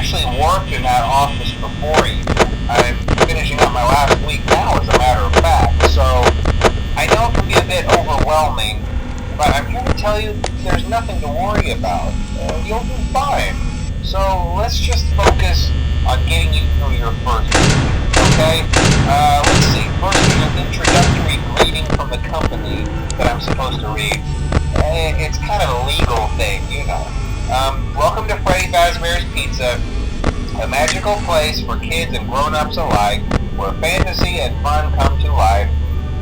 actually worked in that office before you. I'm finishing up my last week now, as a matter of fact, so I know it can be a bit overwhelming, but I'm here to tell you there's nothing to worry about. You'll do fine. So let's just focus on getting you through your first week, okay? Let's see. First, there's an introductory greeting from the company that I'm supposed to read. It's kind of a legal thing, you know. Welcome to Freddy Fazbear's Pizza, a magical place for kids and grown-ups alike, where fantasy and fun come to life.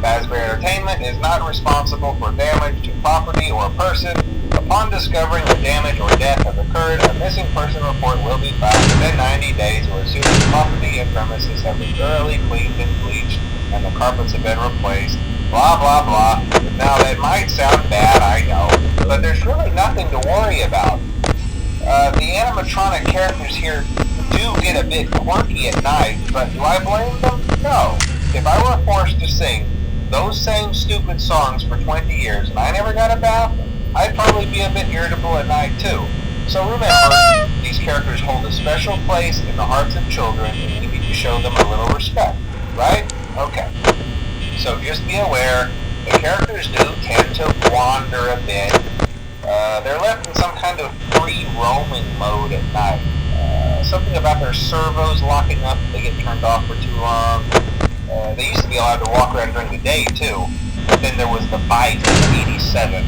Fazbear Entertainment is not responsible for damage to property or person. Upon discovering that damage or death has occurred, a missing person report will be filed within 90 days or as soon as property and premises have been thoroughly cleaned and bleached and the carpets have been replaced. Blah, blah, blah. Now, that might sound bad, I know, but there's really nothing to worry about. The animatronic characters here do get a bit quirky at night, but do I blame them? No. If I were forced to sing those same stupid songs for 20 years and I never got a bath, I'd probably be a bit irritable at night too. So remember, these characters hold a special place in the hearts of children and we need to show them a little respect, right? Okay. So just be aware, the characters do tend to wander a bit. They're left in some kind of free roaming mode at night. Something about their servos locking up if they get turned off for too long. They used to be allowed to walk around during the day too, but then there was the bite in '87.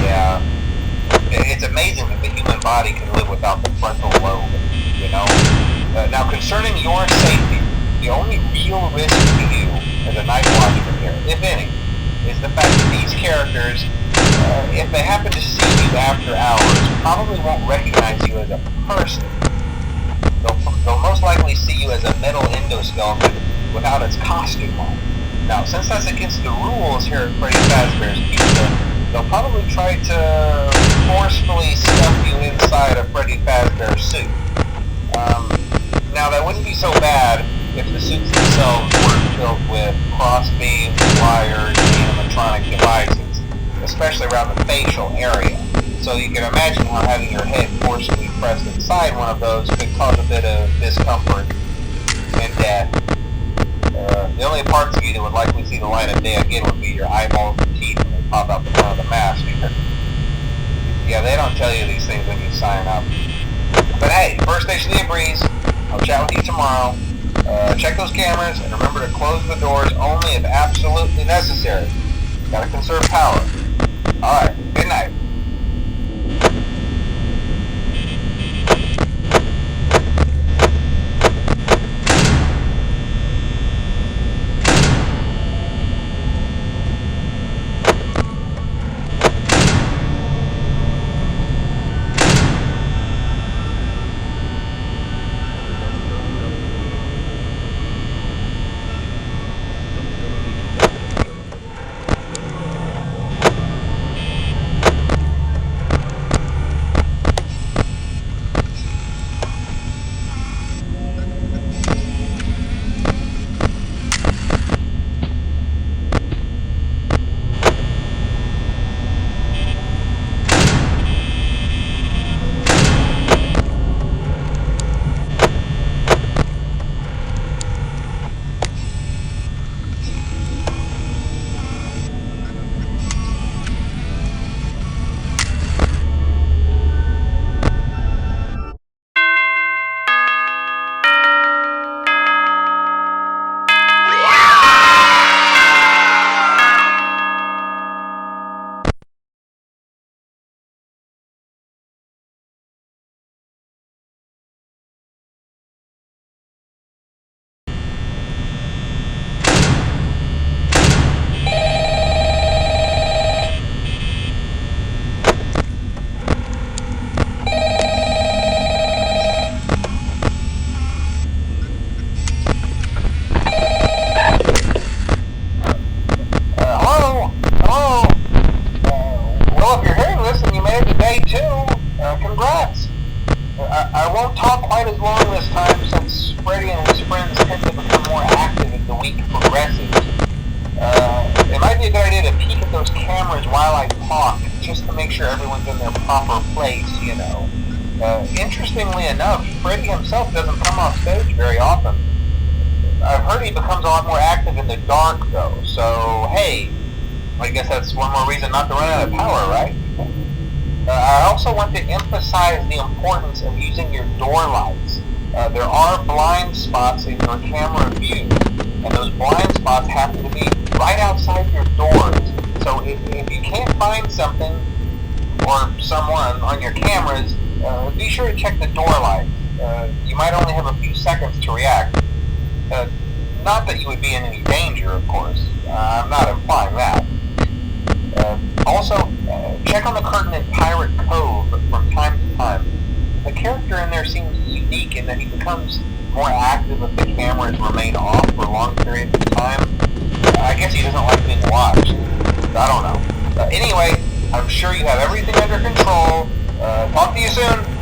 Yeah, it's amazing that the human body can live without the frontal lobe, you know? Now concerning your safety, the only real risk to you as a night watchman here, if any, is the fact that these characters, if they happen to see you after hours, probably won't recognize you as a person. They'll most likely see you as a metal endoskeleton without its costume on. Now, since that's against the rules here at Freddy Fazbear's Pizza, they'll probably try to forcefully stuff you inside a Freddy Fazbear suit. Now, that wouldn't be so bad if the suits themselves weren't filled with crossbeams, wires, and animatronic devices, especially around the facial area. So you can imagine how having your head forcibly pressed inside one of those could cause a bit of discomfort and death. The only parts of you that would likely see the light of day again would be your eyeballs and teeth when they pop out the front of the mask. Yeah, they don't tell you these things when you sign up. But hey, first station of the breeze. I'll chat with you tomorrow. Check those cameras and remember to close the doors only if absolutely necessary. Gotta conserve power. Alright, good night. I won't talk quite as long this time since Freddy and his friends tend to become more active as the week progresses. It might be a good idea to peek at those cameras while I talk, just to make sure everyone's in their proper place, you know. Interestingly enough, Freddy himself doesn't come off stage very often. I've heard he becomes a lot more active in the dark, though, so hey, I guess that's one more reason not to run out of power, right? I also want to emphasize the importance of using your door lights. There are blind spots in your camera view, and those blind spots happen to be right outside your doors. So if you can't find something or someone on your cameras, be sure to check the door lights. You might only have a few seconds to react. Not that you would be in any danger, of course. I'm not implying that. Also, check on the curtain in Pirate Cove from time to time. The character in there seems unique in that he becomes more active if the cameras remain off for long periods of time. I guess he doesn't like being watched. I don't know. Anyway, I'm sure you have everything under control. Talk to you soon.